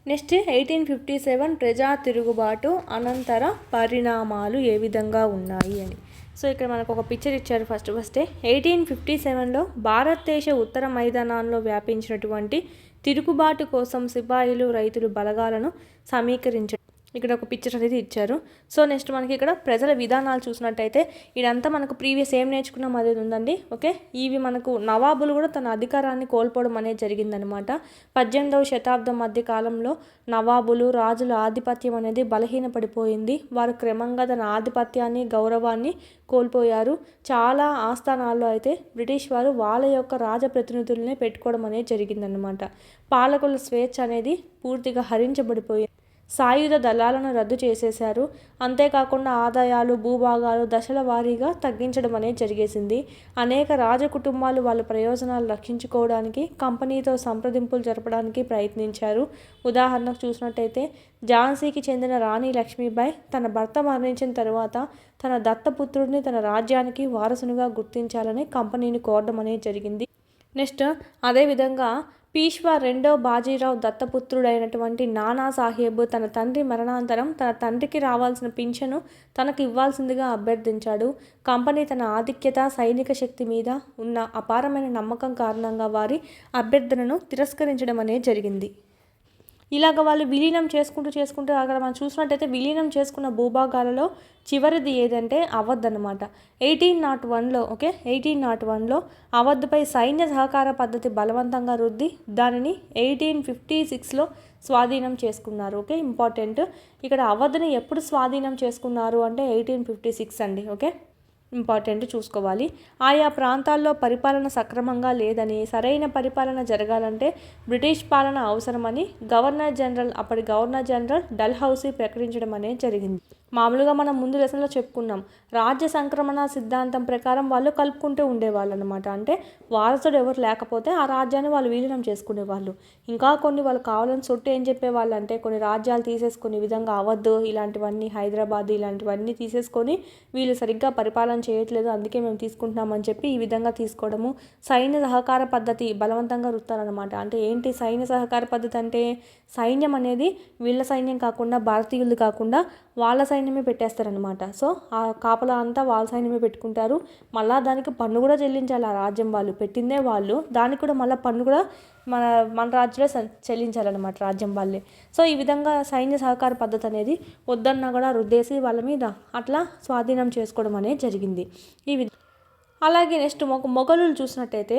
Next 1857 ప్రజా తిరుగుబాటు అనంతర పరిణామాలు ఏ విధంగా ఉన్నాయి అని. సో ఇక్కడ మనకు ఒక పిక్చర్ ఇచ్చారు. ఫస్టే 1857లో భారతదేశ ఉత్తర మైదానాల్లో వ్యాపించినటువంటి తిరుగుబాటు కోసం సిపాయిలు రైతులు బలగాలను సమీకరించారు. ఇక్కడ ఒక పిక్చర్ అనేది ఇచ్చారు. సో నెక్స్ట్ మనకి ఇక్కడ ప్రజల విధానాలు చూసినట్టయితే ఇదంతా మనకు ప్రీవియస్ ఏం నేర్చుకున్నాం అనేది ఉందండి. ఓకే, ఇవి మనకు నవాబులు కూడా తన అధికారాన్ని కోల్పోవడం అనేది జరిగిందనమాట. 18వ శతాబ్దం మధ్య కాలంలో నవాబులు రాజుల ఆధిపత్యం అనేది బలహీనపడిపోయింది. వారు క్రమంగా తన ఆధిపత్యాన్ని గౌరవాన్ని కోల్పోయారు. చాలా ఆస్థానాల్లో అయితే బ్రిటిష్ వారు వాళ్ళ యొక్క రాజప్రతినిధులనే పెట్టుకోవడం అనేది జరిగిందనమాట. పాలకుల స్వేచ్ఛ అనేది పూర్తిగా హరించబడిపోయింది. సాయుధ దళాలను రద్దు చేసేశారు. అంతేకాకుండా ఆదాయాలు భూభాగాలు దశల వారీగా తగ్గించడం అనేది జరిగేసింది. అనేక రాజకుటుంబాలు వాళ్ళ ప్రయోజనాలు రక్షించుకోవడానికి కంపెనీతో సంప్రదింపులు జరపడానికి ప్రయత్నించారు. ఉదాహరణకు చూసినట్టయితే ఝాన్సీకి చెందిన రాణి లక్ష్మీబాయి తన భర్త మరణించిన తర్వాత తన దత్తపుత్రుడిని తన రాజ్యానికి వారసునిగా గుర్తించాలని కంపెనీని కోరడం అనేది జరిగింది. నెక్స్ట్ అదేవిధంగా పీష్వా రెండో బాజీరావు దత్తపుత్రుడైనటువంటి నానా సాహెబ్ తన తండ్రి మరణాంతరం తన తండ్రికి రావాల్సిన పింఛను తనకు ఇవ్వాల్సిందిగా అభ్యర్థించాడు. కంపెనీ తన ఆధిక్యత సైనిక శక్తి మీద ఉన్న అపారమైన నమ్మకం కారణంగా వారి అభ్యర్థనను తిరస్కరించడం అనేది జరిగింది. ఇలాగ వాళ్ళు విలీనం చేసుకుంటూ అక్కడ మనం చూసినట్టయితే విలీనం చేసుకున్న భూభాగాలలో చివరిది ఏదంటే అవధ్ అనమాట. 1801లో 1801లో అవధ్పై సైన్య సహకార పద్ధతి బలవంతంగా రుద్ది దానిని 1856లో స్వాధీనం చేసుకున్నారు. ఇంపార్టెంట్, ఇక్కడ అవధ్ని ఎప్పుడు స్వాధీనం చేసుకున్నారు అంటే 1856 అండి. ఇంపార్టెంట్ చూసుకోవాలి. ఆయా ప్రాంతాల్లో పరిపాలన సక్రమంగా లేదని సరైన పరిపాలన జరగాలంటే బ్రిటిష్ పాలన అవసరమని అప్పటి గవర్నర్ జనరల్ డల్హౌసీ ప్రకటించడం అనేది జరిగింది. మామూలుగా మనం ముందు లెసన్లో చెప్పుకున్నాం, రాజ్య సంక్రమణ సిద్ధాంతం ప్రకారం వాళ్ళు కలుపుకుంటూ ఉండేవాళ్ళు అనమాట. అంటే వారసుడు ఎవరు లేకపోతే ఆ రాజ్యాన్ని వాళ్ళు విలీనం చేసుకునేవాళ్ళు. ఇంకా కొన్ని వాళ్ళు కావాలని సొట్టు ఏం చెప్పేవాళ్ళు అంటే కొన్ని రాజ్యాలు తీసేసుకుని విధంగా అవద్దు ఇలాంటివన్నీ హైదరాబాద్ ఇలాంటివన్నీ తీసేసుకొని వీళ్ళు సరిగ్గా పరిపాలన చేయట్లేదు అందుకే మేము తీసుకుంటున్నామని చెప్పి ఈ విధంగా తీసుకోవడము. సైన్య సహకార పద్ధతి బలవంతంగా రుత్తారనమాట. అంటే ఏంటి సైన్య సహకార పద్ధతి అంటే సైన్యం అనేది వీళ్ళ సైన్యం కాకుండా భారతీయులు కాకుండా వాళ్ళ సైన్యమే పెట్టేస్తారనమాట. సో ఆ కాపలా అంతా వాళ్ళ సైన్యమే పెట్టుకుంటారు. మళ్ళీ దానికి పన్ను కూడా చెల్లించాలి. ఆ రాజ్యం వాళ్ళు పెట్టిందే వాళ్ళు, దానికి కూడా మళ్ళీ పన్ను కూడా మన రాజ్యంలో చెల్లించాలన్నమాట రాజ్యం వాళ్ళే. సో ఈ విధంగా సైన్య సహకార పద్ధతి అనేది వద్దన్నా కూడా రుద్దేసి వాళ్ళ మీద అట్లా స్వాధీనం చేసుకోవడం అనేది జరిగింది. అలాగే నెక్స్ట్ మొఘలులు చూసినట్టయితే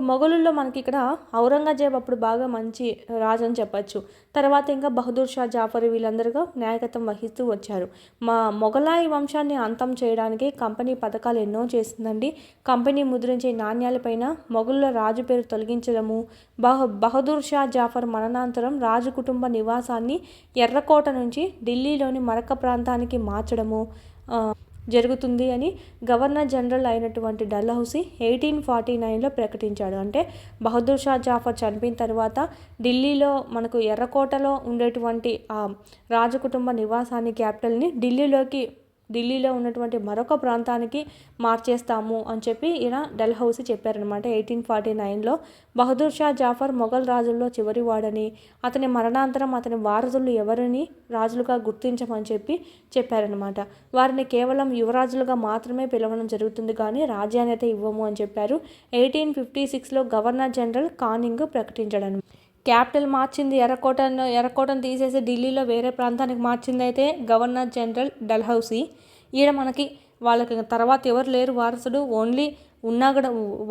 మొఘలుల్లో మనకి ఇక్కడ ఔరంగజేబ్ అప్పుడు బాగా మంచి రాజు అని చెప్పచ్చు. తర్వాత ఇంకా బహదూర్ షా జాఫర్ వీళ్ళందరూ నాయకత్వం వహిస్తూ వచ్చారు. మొఘలాయి వంశాన్ని అంతం చేయడానికి కంపెనీ పథకాలు ఎన్నో చేసిందండి. కంపెనీ ముద్రించే నాణ్యాలపైన మొఘలుల రాజు పేరు తొలగించడము, బహదూర్ షా జాఫర్ మరణాంతరం రాజు కుటుంబ నివాసాన్ని ఎర్రకోట నుంచి ఢిల్లీలోని మరక్క ప్రాంతానికి మార్చడము జరుగుతుంది అని గవర్నర్ జనరల్ అయినటువంటి డల్హౌసీ 1849లో ప్రకటించాడు. అంటే బహదూర్ షా జాఫర్ చనిపోయిన తర్వాత ఢిల్లీలో మనకు ఎర్రకోటలో ఉండేటువంటి ఆ రాజకుటుంబ నివాసాన్ని క్యాపిటల్ని ఢిల్లీలో ఉన్నటువంటి మరొక ప్రాంతానికి మార్చేస్తాము అని చెప్పి ఈయన డల్హౌసీ చెప్పారనమాట. 1849లో బహదూర్ షా జాఫర్ మొఘల్ రాజుల్లో చివరివాడని అతని మరణాంతరం అతని వారసులు ఎవరిని రాజులుగా గుర్తించమని చెప్పారనమాట. వారిని కేవలం యువరాజులుగా మాత్రమే పిలవడం జరుగుతుంది కానీ రాజ్యాన్ని అయితే ఇవ్వము అని చెప్పారు. 1856లో గవర్నర్ జనరల్ కానింగ్ ప్రకటించాడు. క్యాపిటల్ మార్చింది ఎర్రకోటను తీసేసి ఢిల్లీలో వేరే ప్రాంతానికి మార్చింది అయితే గవర్నర్ జనరల్ డల్హౌసీ. ఈయన మనకి వాళ్ళకి తర్వాత ఎవరు లేరు వారసుడు,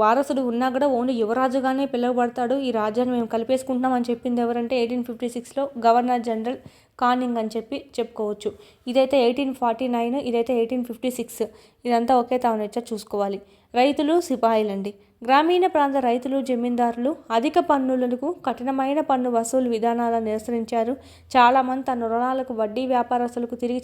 వారసుడు ఉన్నా కూడా ఓన్లీ యువరాజుగానే పిలువబడతాడు. ఈ రాజ్యాన్ని మేము కలిపేసుకుంటున్నాం అని చెప్పింది ఎవరంటే 1856లో గవర్నర్ జనరల్ కానింగ్ అని చెప్పుకోవచ్చు. ఇదైతే 1849, ఇదైతే 1856. ఇదంతా ఒకే తాను చూసుకోవాలి. రైతులు సిపాయిలండి. గ్రామీణ ప్రాంత రైతులు జమీందారులు అధిక పన్నులకు కఠినమైన పన్ను వసూలు విధానాలను నిరసరించారు. చాలామంది తన రుణాలకు వడ్డీ వ్యాపారస్తులకు తిరిగి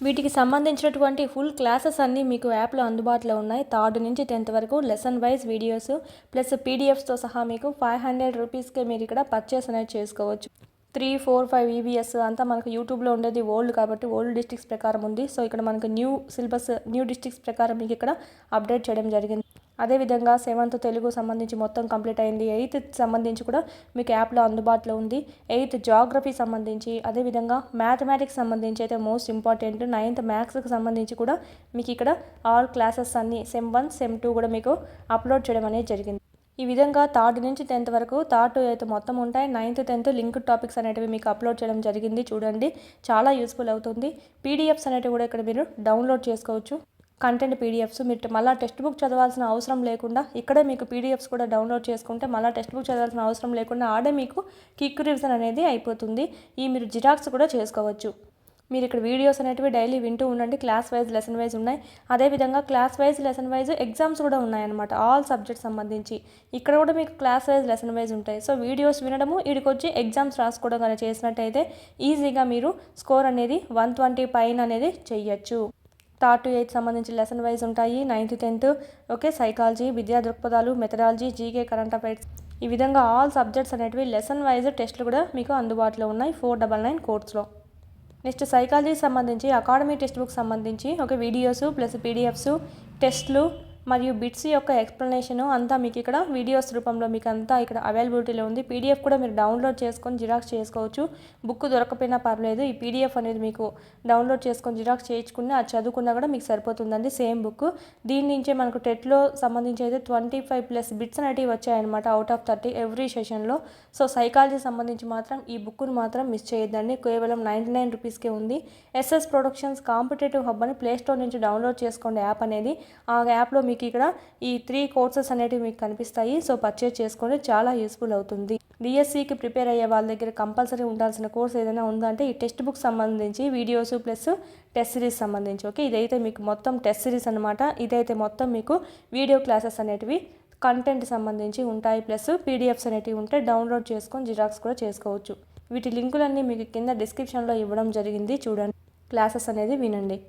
వీటికి సంబంధించినటువంటి ఫుల్ క్లాసెస్ అన్నీ మీకు యాప్లో అందుబాటులో ఉన్నాయి. 3rd నుంచి 10th వరకు లెసన్ వైజ్ వీడియోస్ ప్లస్ పీడిఎఫ్స్తో సహా మీకు 500 రూపీస్కే మీరు ఇక్కడ పర్చేస్ అనేది చేసుకోవచ్చు. 3, 4, 5 ఈవీఎస్ అంతా మనకు యూట్యూబ్లో ఉండేది ఓల్డ్ కాబట్టి ఓల్డ్ డిస్ట్రిక్ట్స్ ప్రకారం ఉంది. సో ఇక్కడ మనకు న్యూ సిలబస్ న్యూ డిస్ట్రిక్ట్స్ ప్రకారం మీకు ఇక్కడ అప్డేట్ చేయడం జరిగింది. అదేవిధంగా 7th తెలుగు సంబంధించి మొత్తం కంప్లీట్ అయింది. 8th సంబంధించి కూడా మీకు యాప్లో అందుబాటులో ఉంది. 8th జాగ్రఫీ సంబంధించి, అదేవిధంగా మ్యాథమెటిక్స్ సంబంధించి అయితే మోస్ట్ ఇంపార్టెంట్ 9th మ్యాథ్స్కి సంబంధించి కూడా మీకు ఇక్కడ ఆల్ క్లాసెస్ అన్నీ సెమ్ 1 సెమ్ 2 కూడా మీకు అప్లోడ్ చేయడం అనేది జరిగింది. ఈ విధంగా 3rd నుంచి 10th వరకు 3rd to 8th మొత్తం ఉంటాయి. 9th 10th లింక్డ్ టాపిక్స్ అనేటివి మీకు అప్లోడ్ చేయడం జరిగింది. చూడండి, చాలా యూస్ఫుల్ అవుతుంది. పీడిఎఫ్స్ అనేటివి కూడా ఇక్కడ మీరు డౌన్లోడ్ చేసుకోవచ్చు. కంటెంట్ పీడిఎఫ్స్ మీరు మళ్ళీ టెక్స్ట్ బుక్ చదవాల్సిన అవసరం లేకుండా ఇక్కడే మీకు పీడిఎఫ్స్ కూడా డౌన్లోడ్ చేసుకుంటే మళ్ళీ టెక్స్ట్ బుక్ చదవాల్సిన అవసరం లేకుండా ఆడే మీకు క్విక్ రివిజన్ అనేది అయిపోతుంది. ఈ మీరు జిరాక్స్ కూడా చేసుకోవచ్చు. మీరు ఇక్కడ వీడియోస్ అనేటివి డైలీ వింటూ ఉండండి. క్లాస్ వైజ్ లెసన్ వైజ్ ఉన్నాయి. అదేవిధంగా class wise lesson wise exams కూడా ఉన్నాయన్నమాట. ఆల్ సబ్జెక్ట్స్ సంబంధించి ఇక్కడ కూడా మీకు క్లాస్ వైజ్ లెసన్ వైజ్ ఉంటాయి. సో వీడియోస్ వినడము, ఇక్కడికి ఎగ్జామ్స్ రాసుకోవడం కానీ చేసినట్టయితే ఈజీగా మీరు స్కోర్ అనేది 120 పైన అనేది చెయ్యొచ్చు. 3rd to 8th సంబంధించి లెసన్ వైజ్ ఉంటాయి. 9th 10th ఓకే, సైకాలజీ, విద్యా దృక్పథాలు, మెథడాలజీ, జీకే, కరెంట్ అఫైర్స్, ఈ విధంగా ఆల్ సబ్జెక్ట్స్ అనేటివి లెసన్ వైజ్ టెస్టులు కూడా మీకు అందుబాటులో ఉన్నాయి 499 కోర్స్లో. నెక్స్ట్ సైకాలజీకి సంబంధించి అకాడమీ టెక్స్ట్ బుక్ సంబంధించి ఒక వీడియోస్ ప్లస్ పీడిఎఫ్స్, టెస్ట్లు మరియు బిట్స్ యొక్క ఎక్స్ప్లెనేషన్ అంతా మీకు ఇక్కడ వీడియోస్ రూపంలో మీకు అంతా ఇక్కడ అవైలబిలిటీలో ఉంది. పీడిఎఫ్ కూడా మీరు డౌన్లోడ్ చేసుకొని జిరాక్స్ చేసుకోవచ్చు. బుక్ దొరకపోయినా పర్లేదు, ఈ పీడిఎఫ్ అనేది మీకు డౌన్లోడ్ చేసుకొని జిరాక్స్ చేయించుకుని అది చదువుకున్నా కూడా మీకు సరిపోతుందండి. Same book. దీని నుంచే మనకు టెట్లో సంబంధించి అయితే 25+ బిట్స్ అనేటివి వచ్చాయన్నమాట అవుట్ ఆఫ్ 30 ఎవ్రీ సెషన్లో. సో సైకాలజీ సంబంధించి మాత్రం ఈ బుక్ను మాత్రం మిస్ చేయొద్దండి. కేవలం 99 రూపీస్కే ఉంది. ఎస్ఎస్ ప్రొడక్షన్స్ కాంపిటేటివ్ హబ్ అని ప్లేస్టోర్ నుంచి డౌన్లోడ్ చేసుకోండి యాప్ అనేది. ఆ యాప్లో మీకు ఇక్కడ ఈ 3 కోర్సెస్ అనేటివి మీకు కనిపిస్తాయి. సో పర్చేజ్ చేసుకోండి, చాలా యూస్ఫుల్ అవుతుంది. డిఎస్సికి ప్రిపేర్ అయ్యే వాళ్ళ దగ్గర కంపల్సరీ ఉండాల్సిన కోర్స్ ఏదైనా ఉందంటే ఈ టెక్స్ట్ బుక్ సంబంధించి వీడియోస్ ప్లస్ టెస్ట్ సిరీస్ సంబంధించి. ఓకే, ఇదైతే మీకు మొత్తం టెస్ట్ సిరీస్ అనమాట. ఇదైతే మొత్తం మీకు వీడియో క్లాసెస్ అనేటివి కంటెంట్ సంబంధించి ఉంటాయి. ప్లస్ పీడిఎఫ్స్ అనేటివి ఉంటే డౌన్లోడ్ చేసుకొని జిరాక్స్ కూడా చేసుకోవచ్చు. వీటి లింకులన్నీ మీకు కింద డిస్క్రిప్షన్లో ఇవ్వడం జరిగింది. చూడండి, క్లాసెస్ అనేది వినండి.